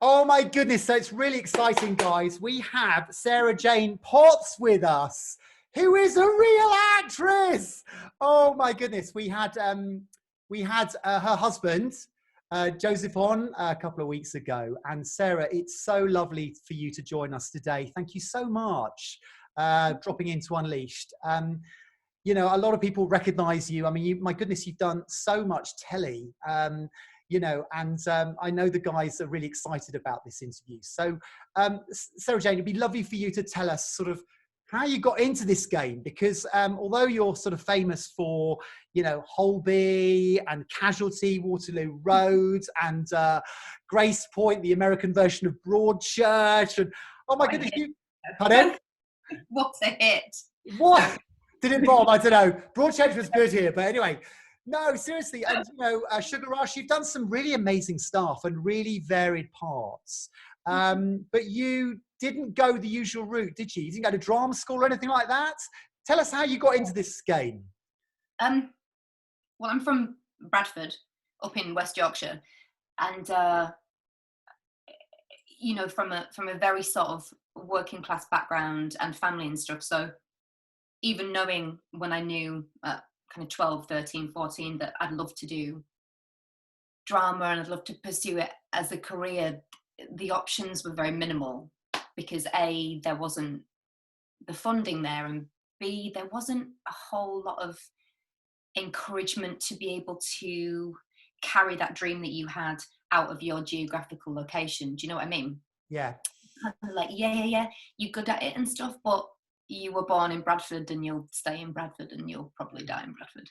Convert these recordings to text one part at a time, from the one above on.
Oh my goodness. So it's really exciting, guys. We have Sarah-Jane Potts with us, who is a real actress. Oh my goodness. We had her husband, Joseph, on a couple of weeks ago. And Sarah, it's so lovely for you to join us today. Thank you so much, dropping into Unleashed. A lot of people recognize you. I mean, my goodness, you've done so much telly. I know the guys are really excited about this interview. So, Sarah-Jane, it'd be lovely for you to tell us sort of how you got into this game, because although you're sort of famous for, Holby and Casualty, Waterloo Road, and Grace Point, the American version of Broadchurch, and oh my goodness, pardon? What a hit! What? Did it bomb? I don't know. Broadchurch was good here, but anyway. No, seriously. And, Sugar Rush, you've done some really amazing stuff and really varied parts. But you didn't go the usual route, did you? You didn't go to drama school or anything like that? Tell us how you got into this game. Well, I'm from Bradford, up in West Yorkshire. And, from a very sort of working class background and family and stuff. So even knowing when I knew kind of 12, 13, 14 that I'd love to do drama and I'd love to pursue it as a career, the options were very minimal because A, there wasn't the funding there, and B, there wasn't a whole lot of encouragement to be able to carry that dream that you had out of your geographical location. Do you know what I mean? Yeah. Like, yeah, you're good at it and stuff, but you were born in Bradford and you'll stay in Bradford and you'll probably die in Bradford,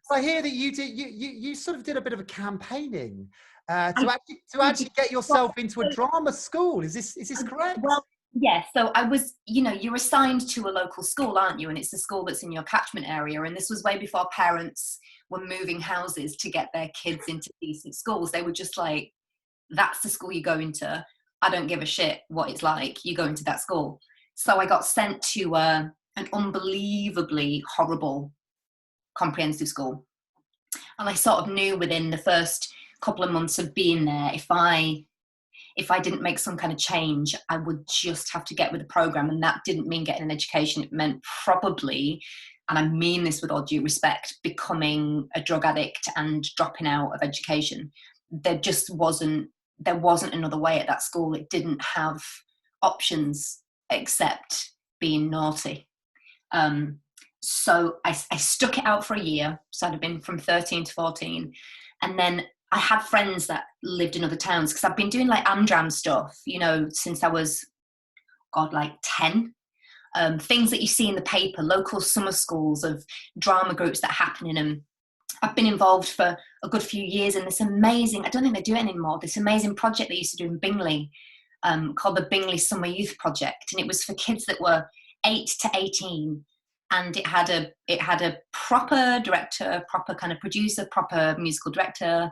So I hear that you sort of did a bit of a campaigning to actually get yourself into a drama school. Is this correct? Well, yeah. So I was, you're assigned to a local school, aren't you? And it's a school that's in your catchment area. And this was way before parents were moving houses to get their kids into decent schools. They were just like, that's the school you go into. I don't give a shit what it's like. You go into that school. So I got sent to an unbelievably horrible comprehensive school. And I sort of knew within the first couple of months of being there, if I didn't make some kind of change, I would just have to get with the program. And that didn't mean getting an education. It meant probably, and I mean this with all due respect, becoming a drug addict and dropping out of education. There wasn't another way at that school. It didn't have options except being naughty. So I stuck it out for a year. So I'd have been from 13 to 14. And then I had friends that lived in other towns because I've been doing like Amdram stuff, since I was, 10. Things that you see in the paper, local summer schools of drama groups that happen in them. I've been involved for a good few years in this amazing, I don't think they do it anymore, this amazing project they used to do in Bingley, called the Bingley Summer Youth Project. And it was for kids that were 8 to 18. And it had a proper director, proper kind of producer, proper musical director.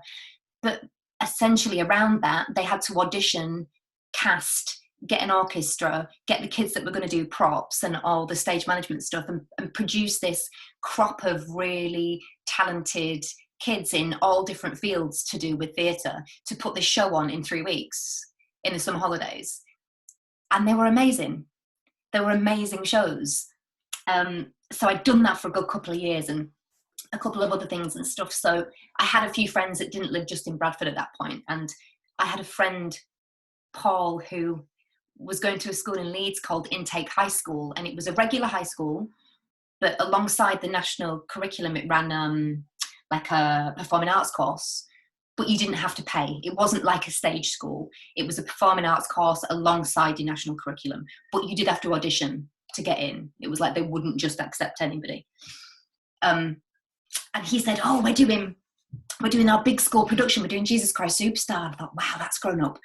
But essentially around that, they had to audition, cast, get an orchestra, get the kids that were going to do props and all the stage management stuff, and produce this crop of really talented kids in all different fields to do with theatre, to put this show on in 3 weeks in the summer holidays. And they were amazing. They were amazing shows. So I'd done that for a good couple of years and a couple of other things and stuff. So I had a few friends that didn't live just in Bradford at that point. And I had a friend, Paul, who was going to a school in Leeds called Intake High School. And it was a regular high school, but alongside the national curriculum, it ran like a performing arts course, but you didn't have to pay. It wasn't like a stage school. It was a performing arts course alongside your national curriculum, but you did have to audition to get in. It was like they wouldn't just accept anybody. And he said, oh, we're doing our big school production. We're doing Jesus Christ Superstar. And I thought, wow, that's grown up.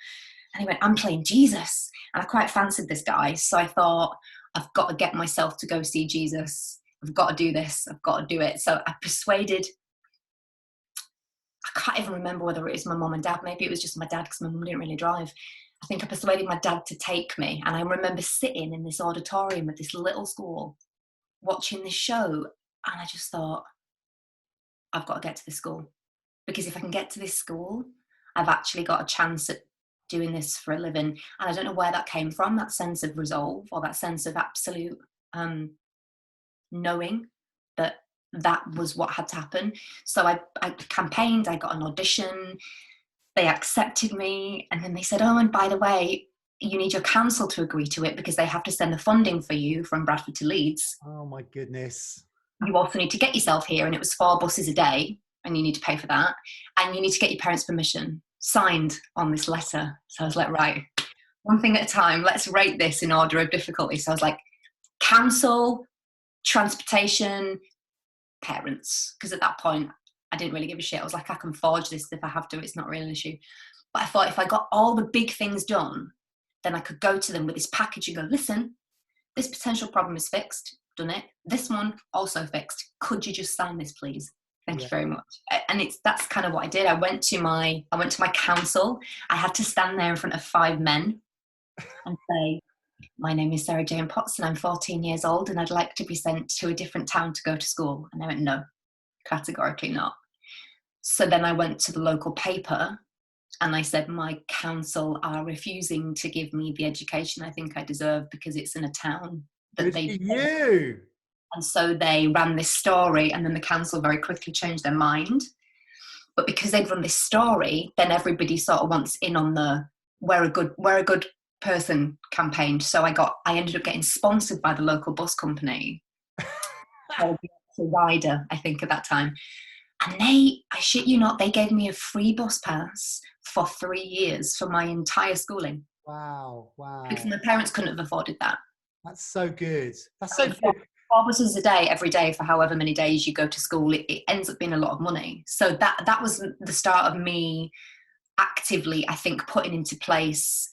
And he went, I'm playing Jesus. And I quite fancied this guy. So I thought, I've got to get myself to go see Jesus. I've got to do this. I've got to do it. So I persuaded, I can't even remember whether it was my mum and dad. Maybe it was just my dad because my mum didn't really drive. I think I persuaded my dad to take me. And I remember sitting in this auditorium at this little school watching this show. And I just thought, I've got to get to this school. Because if I can get to this school, I've actually got a chance at doing this for a living. And I don't know where that came from, that sense of resolve, or that sense of absolute knowing that that was what had to happen. So I campaigned, I got an audition, they accepted me, and then they said, oh, and by the way, you need your council to agree to it because they have to send the funding for you from Bradford to Leeds. Oh my goodness. You also need to get yourself here, and it was 4 buses a day, and you need to pay for that, and you need to get your parents' permission signed on this letter. So I was like, right, one thing at a time, let's rate this in order of difficulty. So I was like, council, transportation, parents, because at that point I didn't really give a shit. I was like, I can forge this if I have to, it's not really an issue. But I thought if I got all the big things done, then I could go to them with this package and go, listen, this potential problem is fixed, done it. This one also fixed. Could you just sign this, please? Thank you very much. And that's kind of what I did. I went to my council. I had to stand there in front of 5 men and say, my name is Sarah-Jane Potts and I'm 14 years old and I'd like to be sent to a different town to go to school. And they went, no, categorically not. So then I went to the local paper and I said, my council are refusing to give me the education I think I deserve because it's in a town that you. And so they ran this story, and then the council very quickly changed their mind. But because they'd run this story, then everybody sort of wants in on the we're a good person campaign. So I ended up getting sponsored by the local bus company. A rider, I think, at that time. And I shit you not, they gave me a free bus pass for 3 years for my entire schooling. Wow. Because my parents couldn't have afforded that. That's so good. That's so good. 4 buses a day, every day for however many days you go to school, it ends up being a lot of money. So that was the start of me actively, I think, putting into place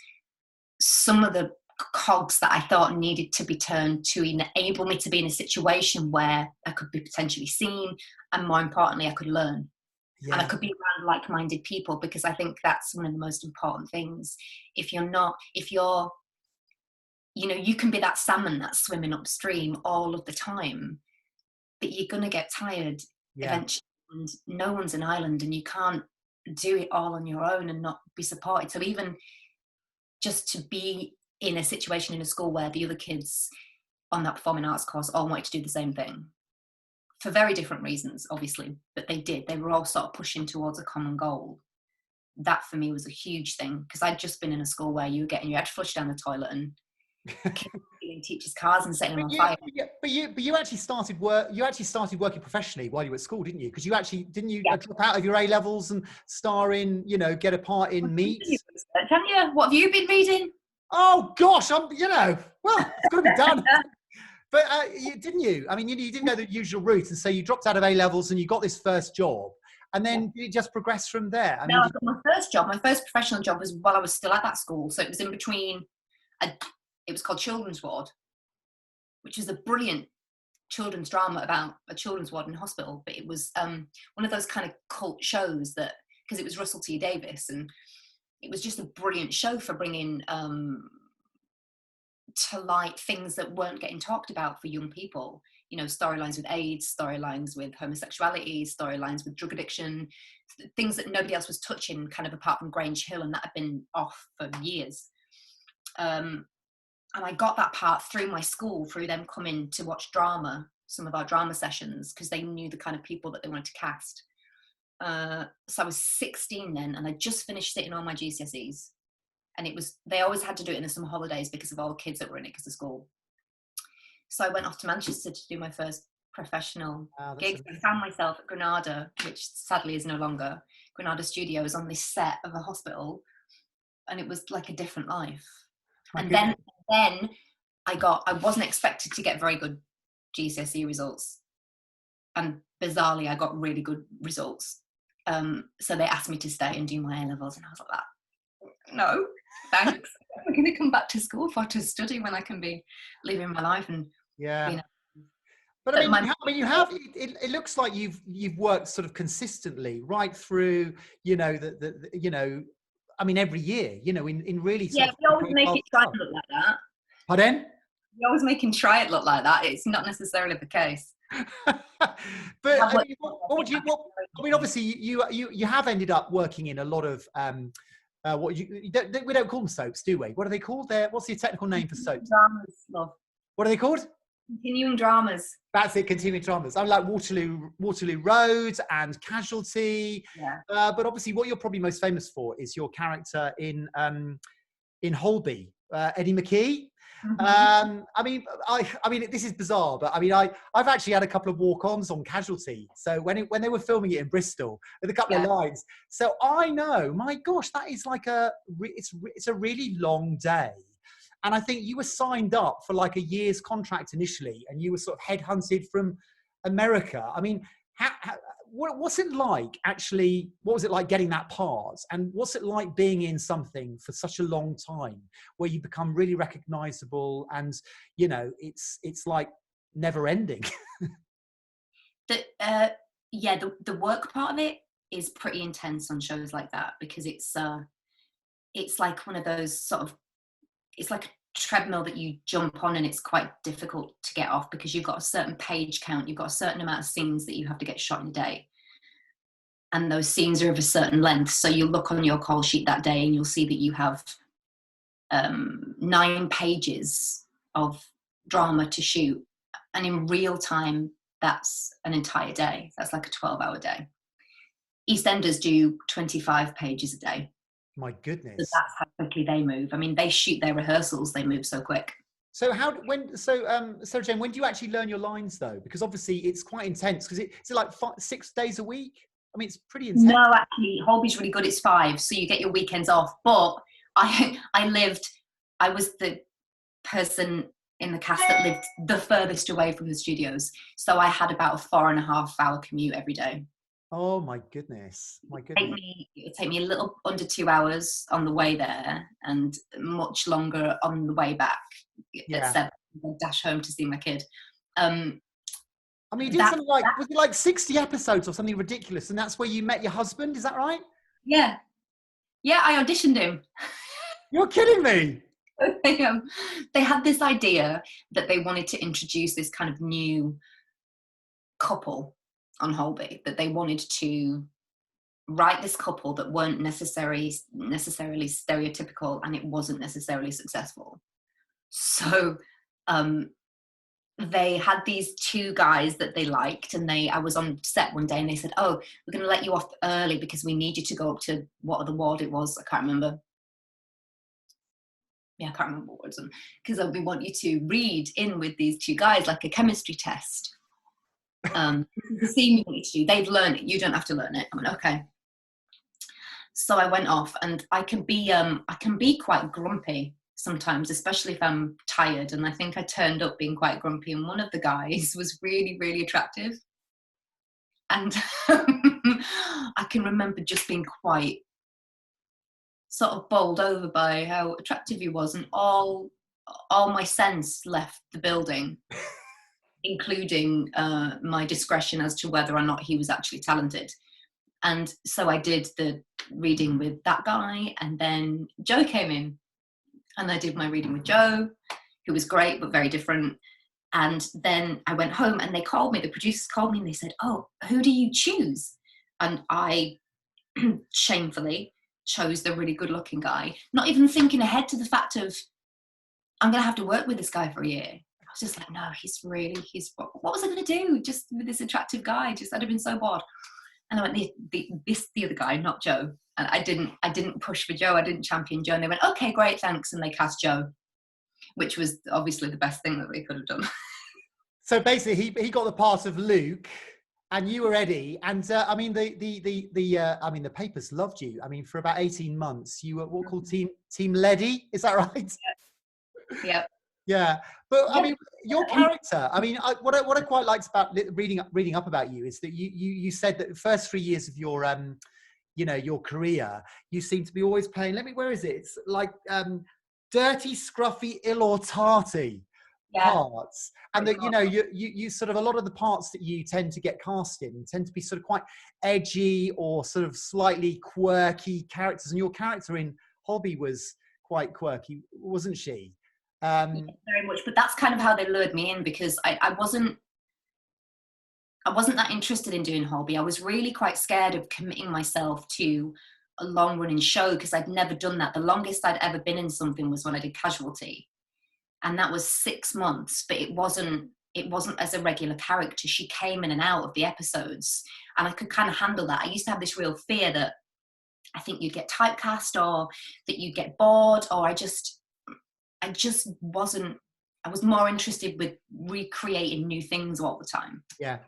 some of the cogs that I thought needed to be turned to enable me to be in a situation where I could be potentially seen, and more importantly, I could learn. Yeah. And I could be around like-minded people, because I think that's one of the most important things. You can be that salmon that's swimming upstream all of the time, but you're going to get tired eventually, and no one's an island, and you can't do it all on your own and not be supported. So even just to be in a situation in a school where the other kids on that performing arts course all wanted to do the same thing, for very different reasons, obviously, but they were all sort of pushing towards a common goal. That for me was a huge thing, because I'd just been in a school where you were getting your head flushed down the toilet and in teachers' cars and setting them on fire. But you actually started working professionally while you were at school, didn't you? Because you actually didn't drop out of your A levels and star in, get a part in Meet. Haven't you? What have you been reading? Oh gosh, well, it's got to be done. But didn't you? I mean, you didn't go the usual route, and so you dropped out of A levels and you got this first job, and then did it just progress from there? I got my first job. My first professional job was while I was still at that school, so it was in between. It was called Children's Ward, which is a brilliant children's drama about a children's ward in a hospital. But it was one of those kind of cult shows because it was Russell T Davies, and it was just a brilliant show for bringing to light things that weren't getting talked about for young people. Storylines with AIDS, storylines with homosexuality, storylines with drug addiction, things that nobody else was touching, kind of apart from Grange Hill, and that had been off for years. And I got that part through my school, through them coming to watch drama, some of our drama sessions, because they knew the kind of people that they wanted to cast. So I was 16 then, and I just finished sitting on my GCSEs. And they always had to do it in the summer holidays because of all the kids that were in it because of school. So I went off to Manchester to do my first professional gig. I found myself at Granada, which sadly is no longer. Granada Studios, on this set of a hospital. And it was like a different life. And then I wasn't expected to get very good GCSE results. And bizarrely, I got really good results. So they asked me to stay and do my A levels, and I was like, no, thanks. I'm going to come back to school to study when I can be living my life. And But you have. It looks like you've worked sort of consistently right through. Every year. In really. Yeah, we always make it try and look like that. Pardon? We always make him try it look like that. It's not necessarily the case. But obviously you have ended up working in a lot of We don't call them soaps, do we? What are they called? What's the technical name for soaps? Dramas, love. What are they called? Continuing dramas. That's it, continuing dramas. I like Waterloo Road and Casualty. Yeah. But obviously, what you're probably most famous for is your character in Holby, Eddie McKee. Mm-hmm. I mean, this is bizarre, but I mean, I've actually had a couple of walk-ons on Casualty. So when they were filming it in Bristol, with a couple of lines, so I know, my gosh, that is like it's a really long day. And I think you were signed up for like a year's contract initially, and you were sort of headhunted from America. I mean, what's it like actually? What was it like getting that part? And what's it like being in something for such a long time where you become really recognizable and, you know, it's like never ending? The work part of it is pretty intense on shows like that, because it's like one of those sort of, it's like a treadmill that you jump on, and it's quite difficult to get off because you've got a certain page count, you've got a certain amount of scenes that you have to get shot in a day, and those scenes are of a certain length. So you'll look on your call sheet that day and you'll see that you have 9 pages of drama to shoot, and in real time that's an entire day. That's like a 12-hour day. EastEnders do 25 pages a day. My goodness. So that's how quickly they move. I mean, they shoot their rehearsals, they move so quick. So Sarah-Jane, when do you actually learn your lines though? Because obviously it's quite intense, because it's like 6 days a week. I mean, it's pretty intense. No, actually, Holby's really good. It's 5, so you get your weekends off. But I was the person in the cast that lived the furthest away from the studios. So I had about a 4.5-hour commute every day. Oh my goodness. It would take me a little under 2 hours on the way there, and much longer on the way back at 7. I'd dash home to see my kid. I mean, you did something like, was it like 60 episodes or something ridiculous? And that's where you met your husband, is that right? Yeah. Yeah, I auditioned him. You're kidding me. They had this idea that they wanted to introduce this kind of new couple on Holby, that they wanted to write this couple that weren't necessarily stereotypical, and it wasn't necessarily successful. So they had these 2 guys that they liked, and I was on set one day and they said, oh, we're going to let you off early because we need you to go up to what other ward it was. I can't remember. Yeah, I can't remember what it was, because we want you to read in with these 2 guys like a chemistry test. The scene you want you to do, they've learned it, you don't have to learn it. I went, okay. So I went off, and I can be quite grumpy sometimes, especially if I'm tired, and I think I turned up being quite grumpy, and one of the guys was really, really attractive, and I can remember just being quite sort of bowled over by how attractive he was, and all my sense left the building, including my discretion as to whether or not he was actually talented. And so I did the reading with that guy, and then Joe came in, and I did my reading with Joe, who was great but very different. And then I went home, and the producers called me, and they said, oh, who do you choose? And I shamefully chose the really good looking guy, not even thinking ahead to the fact of, I'm going to have to work with this guy for a year. I was just like, no, what was I going to do just with this attractive guy? I'd have been so bored. And I went, the other guy, not Joe. And I didn't push for Joe. I didn't champion Joe. And they went, okay, great, thanks. And they cast Joe, which was obviously the best thing that they could have done. So basically he got the part of Luke, and you were Eddie. And I mean, the papers loved you. I mean, for about 18 months, you were what called Team Leddy. Is that right? Yeah. Yeah, but I mean, your character. I mean, what I quite liked about reading up about you is that you said that the first 3 years of your your career, you seem to be always playing. Where is it? It's like dirty, scruffy, ill or tarty parts, and that you sort of, a lot of the parts that you tend to get cast in tend to be sort of quite edgy or sort of slightly quirky characters, and your character in Holby was quite quirky, wasn't she? Very much, but that's kind of how they lured me in, because I wasn't that interested in doing Holby. I was really quite scared of committing myself to a long running show because I'd never done that. The longest I'd ever been in something was when I did Casualty, and that was 6 months, but it wasn't as a regular character. She came in and out of the episodes, and I could kind of handle that. I used to have this real fear that I think you'd get typecast, or that you'd get bored, or I just wasn't. I was more interested with recreating new things all the time. Yeah.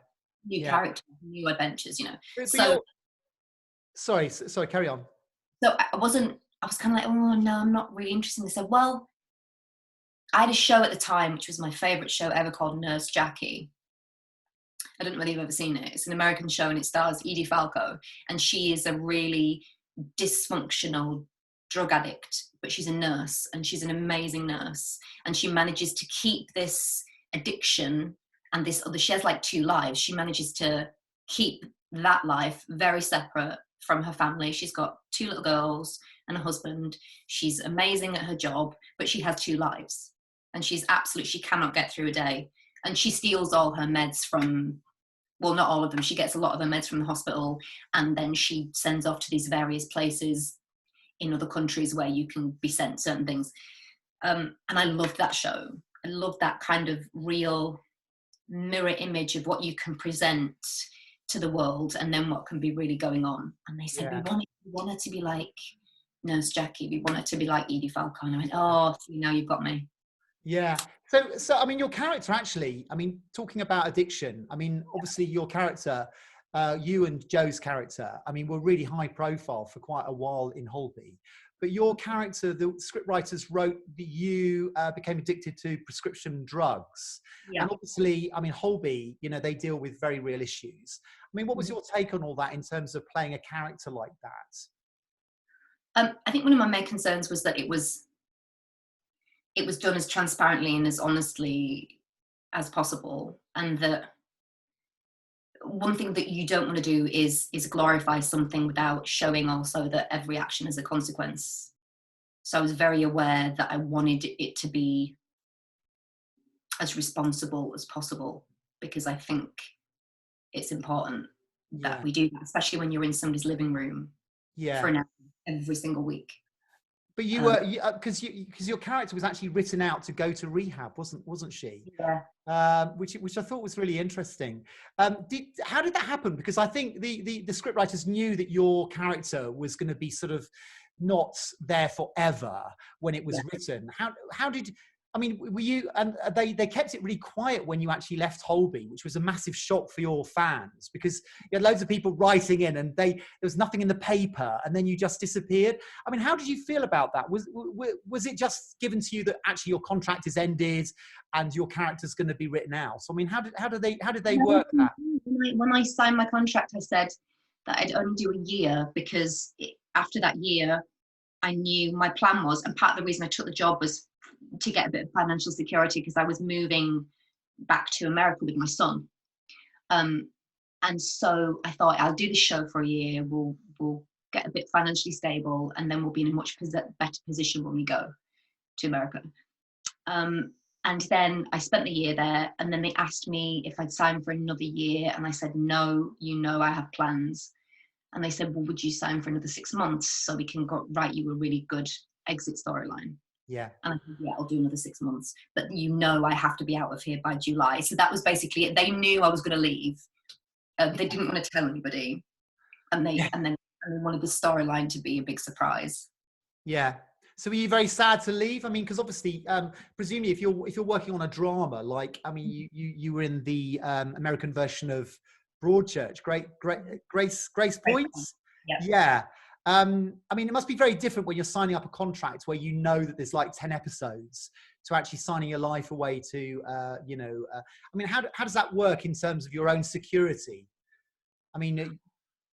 New characters, new adventures, But sorry, carry on. So I was kind of like, oh no, I'm not really interested. They said, well, I had a show at the time, which was my favorite show ever, called Nurse Jackie. I don't know whether you've ever seen it. It's an American show, and it stars Edie Falco, and she is a really dysfunctional drug addict, but she's a nurse, and she's an amazing nurse, and she manages to keep this addiction and this other, she has like 2 lives. She manages to keep that life very separate from her family. She's got 2 little girls and a husband. She's amazing at her job, but she has 2 lives, and she cannot get through a day. And she steals all her meds from, well, not all of them. She gets a lot of her meds from the hospital, and then she sends off to these various places in other countries where you can be sent certain things. And I loved that show. I loved that kind of real mirror image of what you can present to the world and then what can be really going on. And they said, we want her to be like Nurse Jackie. We want her to be like Edie Falco. And I went, oh, see, now you've got me. Yeah. So I mean, your character actually, I mean, talking about addiction, I mean, obviously your character, you and Joe's character, I mean, were really high profile for quite a while in Holby. But your character, the scriptwriters wrote that you became addicted to prescription drugs. Yeah. And obviously, I mean, Holby, they deal with very real issues. I mean, what was your take on all that in terms of playing a character like that? I think one of my main concerns was that it was done as transparently and as honestly as possible. And that one thing that you don't want to do is glorify something without showing also that every action has a consequence. So I was very aware that I wanted it to be as responsible as possible, because I think it's important that we do that, especially when you're in somebody's living room for an hour every single week. But you were, because your character was actually written out to go to rehab, wasn't she? Yeah. Which I thought was really interesting. How did that happen? Because I think the scriptwriters knew that your character was going to be sort of not there forever when it was written. How did? I mean, were you? And they kept it really quiet when you actually left Holby, which was a massive shock for your fans, because you had loads of people writing in, and there was nothing in the paper, and then you just disappeared. I mean, how did you feel about that? Was it just given to you that actually your contract is ended and your character's going to be written out? So I mean, how did they work that? When I signed my contract, I said that I'd only do a year, because after that year, I knew my plan was, and part of the reason I took the job was to get a bit of financial security, because I was moving back to America with my son. And so I thought, I'll do the show for a year, we'll get a bit financially stable, and then we'll be in a much better position when we go to America. And then I spent the year there, and then they asked me if I'd sign for another year, and I said, no, I have plans. And they said, well, would you sign for another 6 months so we can write you a really good exit storyline? Yeah. And I said, yeah, I'll do another 6 months, but I have to be out of here by July. So that was basically it. They knew I was going to leave. They didn't want to tell anybody, and they wanted the storyline to be a big surprise. Yeah. So were you very sad to leave? I mean, because obviously, presumably, if you're working on a drama, like, I mean, you were in the American version of Broadchurch, Grace Points. Yeah. I mean, it must be very different when you're signing up a contract where you know that there's like 10 episodes to actually signing your life away to, I mean, how does that work in terms of your own security? I mean,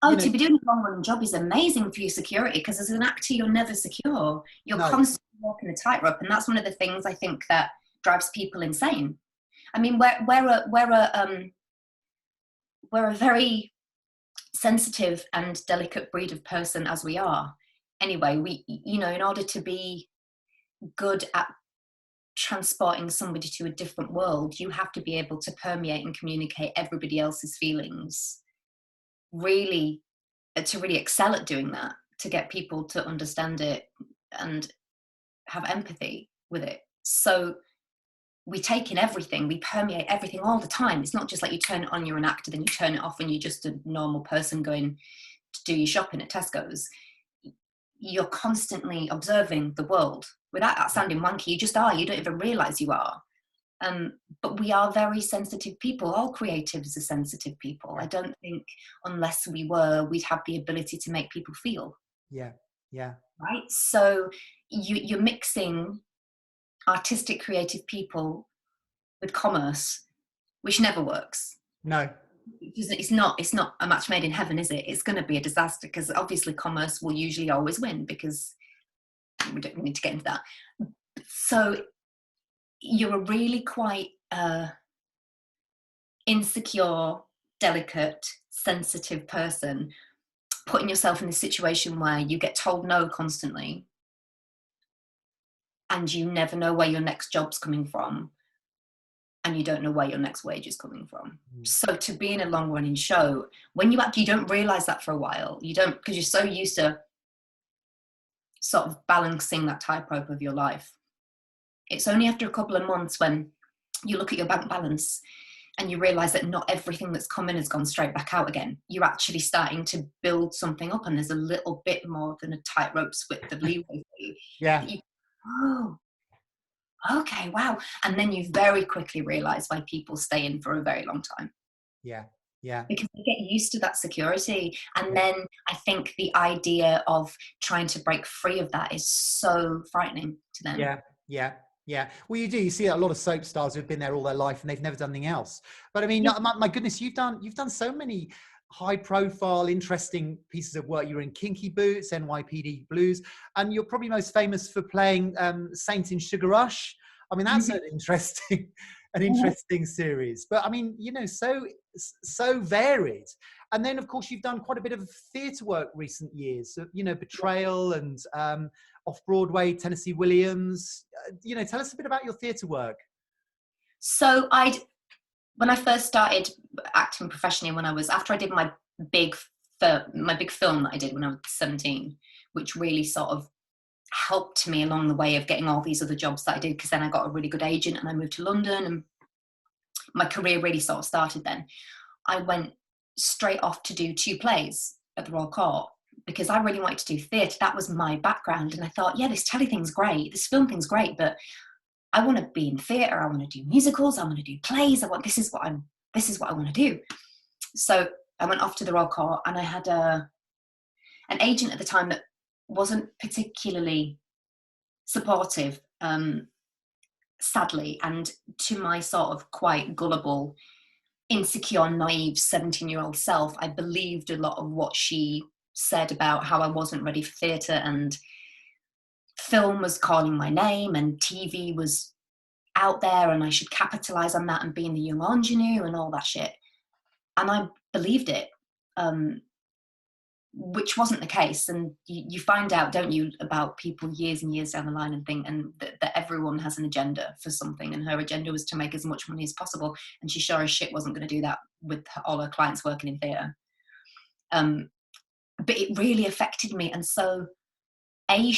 to be doing a long-running job is amazing for your security, because as an actor, you're never secure. You're constantly walking a tightrope, and that's one of the things I think that drives people insane. I mean, we're a very sensitive and delicate breed of person as we are. Anyway, we, in order to be good at transporting somebody to a different world, you have to be able to permeate and communicate everybody else's feelings, really, to really excel at doing that. to get people to understand it and have empathy with it. So we take in everything, we permeate everything all the time. It's not just like you turn it on, you're an actor, then you turn it off and you're just a normal person going to do your shopping at Tesco's. You're constantly observing the world. Without that sounding wanky, you just are. You don't even realize you are. But we are very sensitive people. All creatives are sensitive people. I don't think unless we were, we'd have the ability to make people feel. Yeah, yeah. Right? So you're mixing artistic, creative people with commerce, which never works. No. It's not a match made in heaven, is it? It's going to be a disaster, because obviously commerce will usually always win, because we don't need to get into that. So you're a really quite insecure, delicate, sensitive person, putting yourself in a situation where you get told no constantly and you never know where your next job's coming from, and you don't know where your next wage is coming from. So to be in a long running show, when you actually don't realize that for a while, you don't, because you're so used to sort of balancing that tightrope of your life. It's only after a couple of months when you look at your bank balance and you realize that not everything that's come in has gone straight back out again. You're actually starting to build something up, and there's a little bit more than a tightrope's width of leeway for you. Yeah. Oh, okay, wow. And then you very quickly realize why people stay in for a very long time. Yeah, yeah. Because they get used to that security. And then I think the idea of trying to break free of that is so frightening to them. Yeah, yeah. Yeah, well, you see a lot of soap stars who've been there all their life and they've never done anything else. But I mean, my goodness, you've done so many high-profile, interesting pieces of work. You were in Kinky Boots, NYPD Blues, and you're probably most famous for playing Saint in Sugar Rush. I mean, that's an interesting series. But I mean, you know, so varied. And then, of course, you've done quite a bit of theatre work recent years. So, you know, Betrayal and Off-Broadway, Tennessee Williams. You know, tell us a bit about your theatre work. So when I first started acting professionally, after I did my big film that I did when I was 17, which really sort of helped me along the way of getting all these other jobs that I did, because then I got a really good agent and I moved to London and my career really sort of started then. I went straight off to do 2 plays at the Royal Court because I really wanted to do theatre. That was my background, and I thought, yeah, this telly thing's great, this film thing's great, but I want to be in theatre. I want to do musicals. I want to do plays. This is what I want to do. So I went off to the Royal Court, and I had an agent at the time that wasn't particularly supportive, sadly, and to my sort of quite gullible, insecure, naive 17-year-old self, I believed a lot of what she said about how I wasn't ready for theatre, and film was calling my name and TV was out there and I should capitalize on that and be in the young ingenue and all that shit. And I believed it, which wasn't the case. And you find out, don't you, about people years and years down the line and think that everyone has an agenda for something, and her agenda was to make as much money as possible, and she sure as shit wasn't going to do that with all her clients working in theatre. But it really affected me, and so I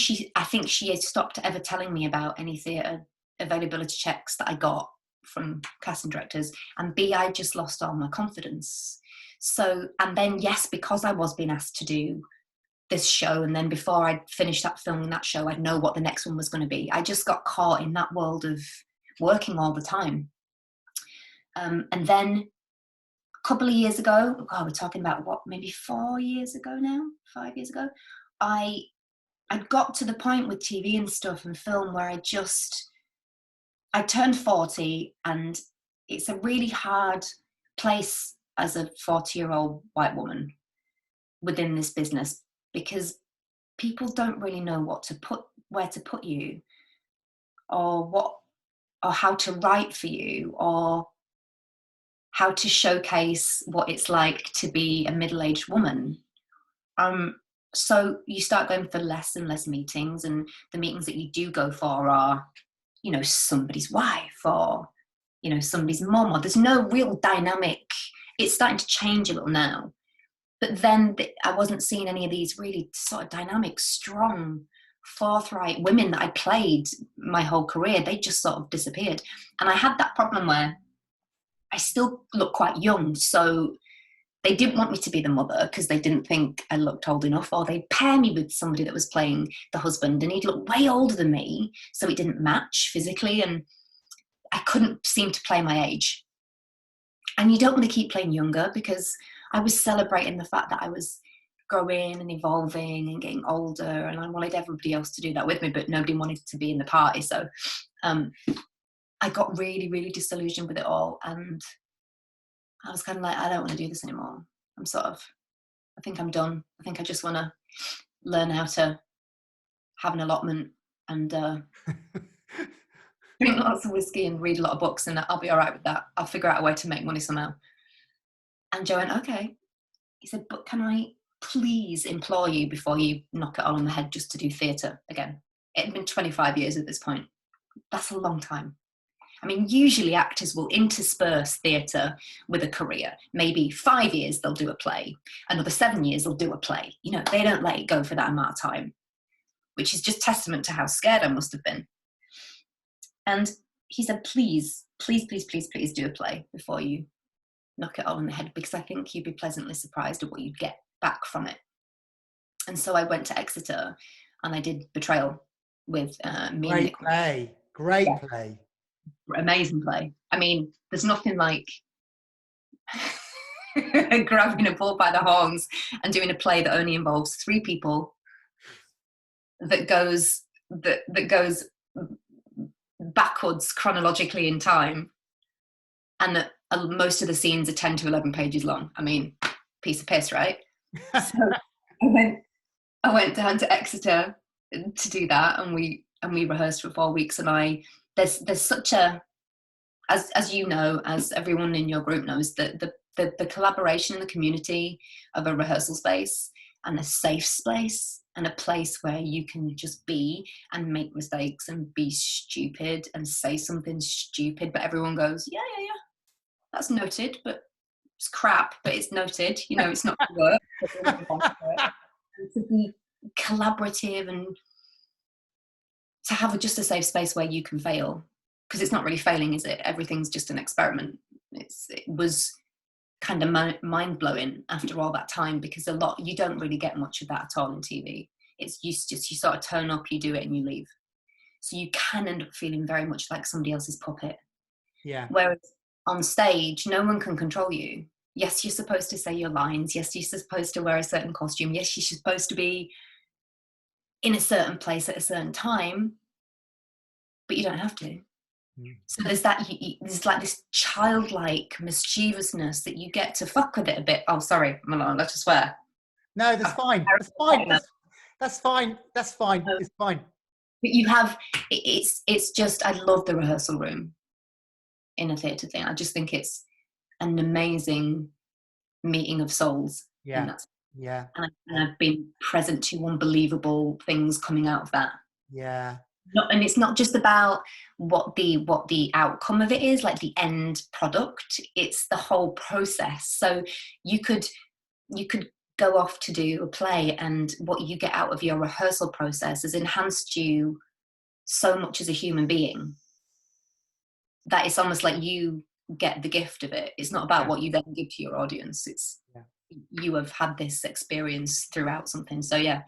think she stopped ever telling me about any theatre availability checks that I got from casting directors, and B, I just lost all my confidence. So, and then yes, because I was being asked to do this show, and then before I'd finished that film and that show, I'd know what the next one was going to be. I just got caught in that world of working all the time. And then a couple of years ago, we're talking about maybe 4 years ago now, 5 years ago, I got to the point with TV and stuff and film where I turned 40, and it's a really hard place as a 40-year-old white woman within this business, because people don't really know where to put you, or how to write for you, or how to showcase what it's like to be a middle-aged woman. So you start going for less and less meetings, and the meetings that you do go for are, you know, somebody's wife or, you know, somebody's mum, or there's no real dynamic. It's starting to change a little now. But then I wasn't seeing any of these really sort of dynamic, strong, forthright women that I played my whole career. They just sort of disappeared. And I had that problem where I still look quite young. So they didn't want me to be the mother because they didn't think I looked old enough, or they'd pair me with somebody that was playing the husband and he'd look way older than me. So it didn't match physically. And I couldn't seem to play my age. And you don't want to keep playing younger, because I was celebrating the fact that I was growing and evolving and getting older, and I wanted everybody else to do that with me, but nobody wanted to be in the party. So I got really, really disillusioned with it all, and I was kind of like, I don't want to do this anymore. I think I'm done. I think I just want to learn how to have an allotment and drink lots of whiskey and read a lot of books, and I'll be all right with that. I'll figure out a way to make money somehow. And Joe went, okay. He said, but can I please implore you before you knock it all on the head just to do theatre again? It had been 25 years at this point. That's a long time. I mean, usually actors will intersperse theatre with a career. Maybe 5 years they'll do a play. Another 7 years they'll do a play. You know, they don't let it go for that amount of time, which is just testament to how scared I must have been. And he said, please, please, please, please, please do a play before you knock it all on the head, because I think you'd be pleasantly surprised at what you'd get back from it. And so I went to Exeter and I did Betrayal with me and Nick. Great play. Amazing play. I mean, there's nothing like grabbing a bull by the horns and doing a play that only involves 3 people, that goes backwards chronologically in time, and that most of the scenes are 10 to 11 pages long. I mean, piece of piss, right? So I went down to Exeter to do that, and we rehearsed for 4 weeks. And there's such a, as you know, as everyone in your group knows, that the collaboration in the community of a rehearsal space and a safe space and a place where you can just be and make mistakes and be stupid and say something stupid, but everyone goes, yeah, that's noted, but it's crap, but it's noted, you know, it's not going to work. To be collaborative and to have just a safe space where you can fail, because it's not really failing, is it? Everything's just an experiment. It was kind of mind-blowing after all that time, because you don't really get much of that at all in TV. It's you sort of turn up, you do it and you leave. So you can end up feeling very much like somebody else's puppet. Yeah. Whereas on stage, no one can control you. Yes, you're supposed to say your lines. Yes, you're supposed to wear a certain costume. Yes, you're supposed to be in a certain place at a certain time, but you don't have to. So there's that, there's like this childlike mischievousness that you get to fuck with it a bit. Oh, sorry, Milan, let's just swear. No, that's fine. That's fine. That's fine. That's fine. It's fine. But you have, it's just, I love the rehearsal room in a theatre thing. I just think it's an amazing meeting of souls. Yeah. Yeah. And I've been present to unbelievable things coming out of that. Yeah. And it's not just about what the outcome of it is, like the end product. It's the whole process. So you could go off to do a play, and what you get out of your rehearsal process has enhanced you so much as a human being that it's almost like you get the gift of it. It's not about what you then give to your audience. It's you have had this experience throughout something. So yeah,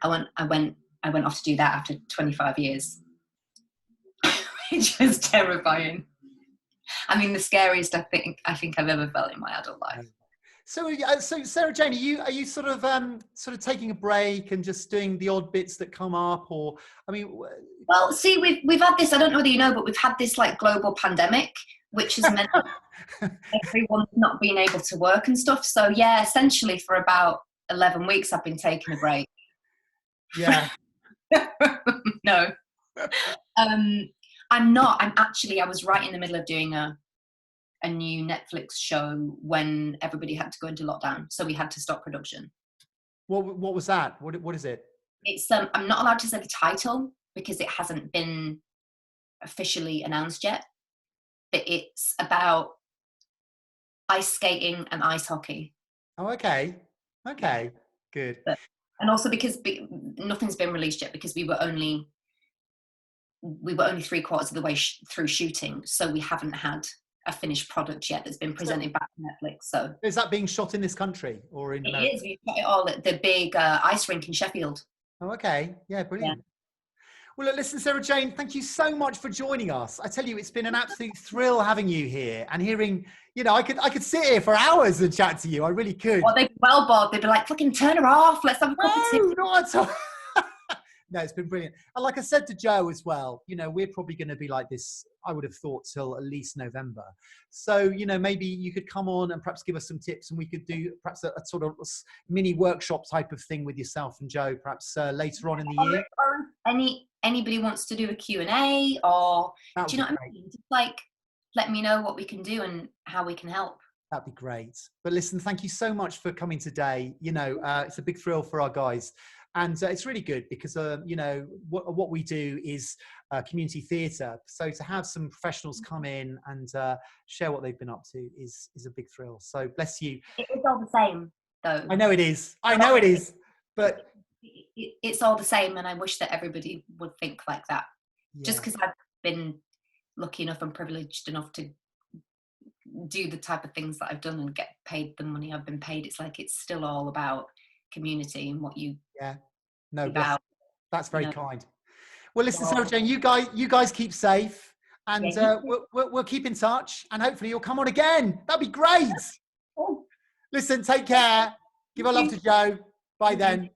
I went off to do that after 25 years, which was terrifying. I mean, the scariest I think I've ever felt in my adult life. So Sarah-Jane, are you sort of taking a break and just doing the odd bits that come up, or I mean? Well, see, we've had this. I don't know whether you know, but we've had this like global pandemic, which has meant everyone's not been able to work and stuff. So yeah, essentially for about 11 weeks, I've been taking a break. Yeah. No. I'm not. I was right in the middle of doing a new Netflix show when everybody had to go into lockdown, so we had to stop production. What was that? What is it? It's I'm not allowed to say the title because it hasn't been officially announced yet. But it's about ice skating and ice hockey. Oh, okay. Okay, good. But, and also because nothing's been released yet, because we were only 3/4 of the way through shooting, so we haven't had a finished product yet that's been presented back to Netflix. So is that being shot in this country or in it America? is. We've got it all at the big ice rink in Sheffield. Oh, okay. Yeah, Yeah. brilliant. Well, look, listen, Sarah-Jane, thank you so much for joining us. I tell you, it's been an absolute thrill having you here and hearing, you know, I could sit here for hours and chat to you. I really could. Or they'd be well bored. They'd be like, fucking turn her off. Let's have a cup of tea. No, not at all. No, it's been brilliant. And like I said to Joe as well, you know, we're probably going to be like this, I would have thought, till at least November. So, you know, maybe you could come on and perhaps give us some tips, and we could do perhaps a sort of mini workshop type of thing with yourself and Joe, perhaps later on in the year. Or anybody wants to do a Q&A, or do you know what I mean? Just like, let me know what we can do and how we can help. That'd be great. But listen, thank you so much for coming today. You know, it's a big thrill for our guys. And it's really good because, you know, what we do is community theatre. So to have some professionals come in and share what they've been up to is a big thrill. So bless you. It's all the same, though. I know it is. I know it is. But it's all the same. And I wish that everybody would think like that. Yeah. Just because I've been lucky enough and privileged enough to do the type of things that I've done and get paid the money I've been paid, it's like it's still all about community and what you that's very kind. Well, listen, Sarah-Jane, you guys keep safe, and we'll keep in touch, and hopefully you'll come on again. That'd be great. Listen, take care. Give a love to Joe. Bye then.